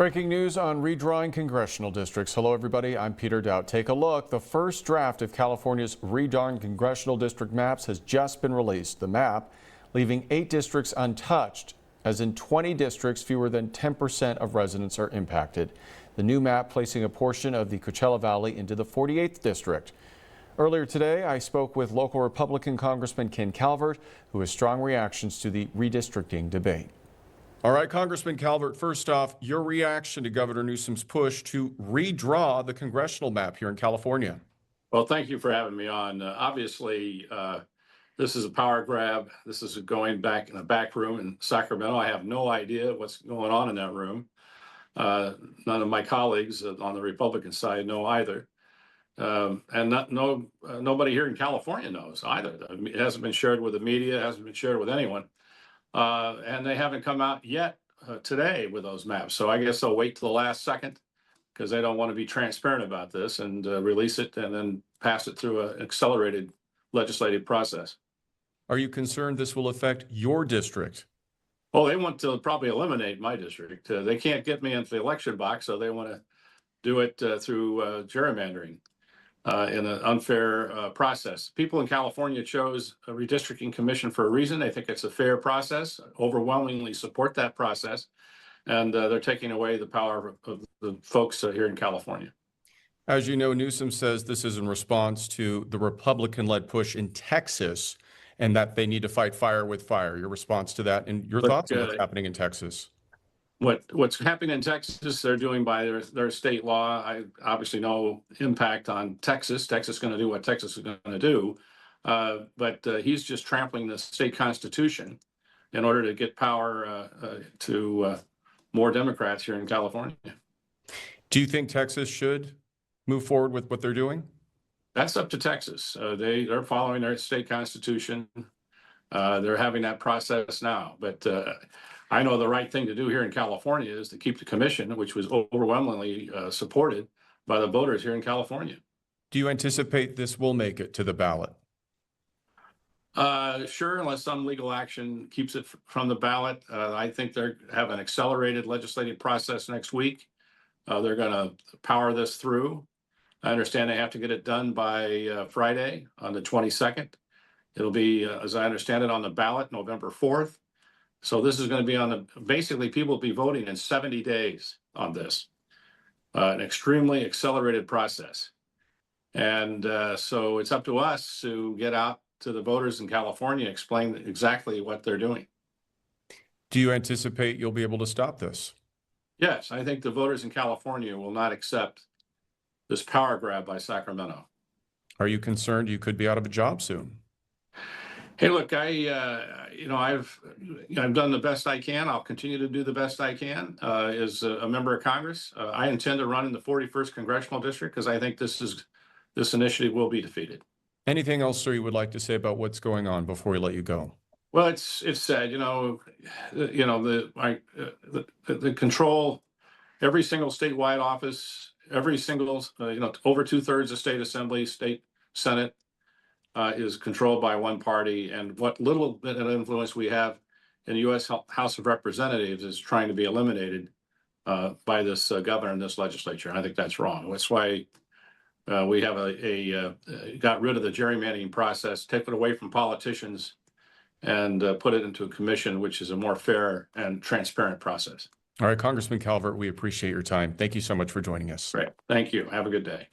Breaking news on redrawing congressional districts. Hello, everybody. I'm Peter Doubt. Take a look. The first draft of California's redrawing congressional district maps has just been released. The map leaving 8 districts untouched, as in 20 districts, fewer than 10% of residents are impacted. The new map placing a portion of the Coachella Valley into the 48th district. Earlier today, I spoke with local Republican Congressman Ken Calvert, who has strong reactions to the redistricting debate. All right, Congressman Calvert, first off, your reaction to Governor Newsom's push to redraw the congressional map here in California. Well, thank you for having me on. Obviously, this is a power grab. This is going back in a back room in Sacramento. I have no idea what's going on in that room. None of my colleagues on the Republican side know either. Nobody here in California knows either. It hasn't been shared with the media, it hasn't been shared with anyone. And they haven't come out yet today with those maps. So I guess they'll wait till the last second because they don't want to be transparent about this and release it and then pass it through an accelerated legislative process. Are you concerned this will affect your district? Oh, they want to probably eliminate my district. They can't get me into the election box, so they want to do it through gerrymandering. In an unfair process. People in California chose a redistricting commission for a reason. They think it's a fair process, overwhelmingly support that process, and they're taking away the power of the folks here in California. As you know, Newsom says this is in response to the Republican-led push in Texas and that they need to fight fire with fire. Your response to that and your thoughts on what's happening in Texas? What's happening in Texas, they're doing by their state law. I obviously no impact on Texas. Texas is going to do what Texas is going to do. But he's just trampling the state constitution in order to get power to more Democrats here in California. Do you think Texas should move forward with what they're doing? That's up to Texas. They're following their state constitution. They're having that process now. But I know the right thing to do here in California is to keep the commission, which was overwhelmingly supported by the voters here in California. Do you anticipate this will make it to the ballot? Sure, unless some legal action keeps it from the ballot. I think they're have an accelerated legislative process next week. They're going to power this through. I understand they have to get it done by Friday on the 22nd. It'll be, as I understand it, on the ballot November 4th. So this is going to be on basically people will be voting in 70 days on this, an extremely accelerated process. And so it's up to us to get out to the voters in California, explain exactly what they're doing. Do you anticipate you'll be able to stop this? Yes, I think the voters in California will not accept this power grab by Sacramento. Are you concerned you could be out of a job soon? Hey, look, I've done the best I can. I'll continue to do the best I can as a member of Congress. I intend to run in the 41st congressional district because I think this initiative will be defeated. Anything else, sir, you would like to say about what's going on before we let you go? Well, it's sad, the control, every single statewide office, every single over 2/3 of state assembly, state senate. Is controlled by one party, and what little bit of influence we have in the U.S. House of Representatives is trying to be eliminated by this governor and this legislature. And I think that's wrong. That's why we have got rid of the gerrymandering process, take it away from politicians, and put it into a commission, which is a more fair and transparent process. All right, Congressman Calvert, we appreciate your time. Thank you so much for joining us. Great. Thank you. Have a good day.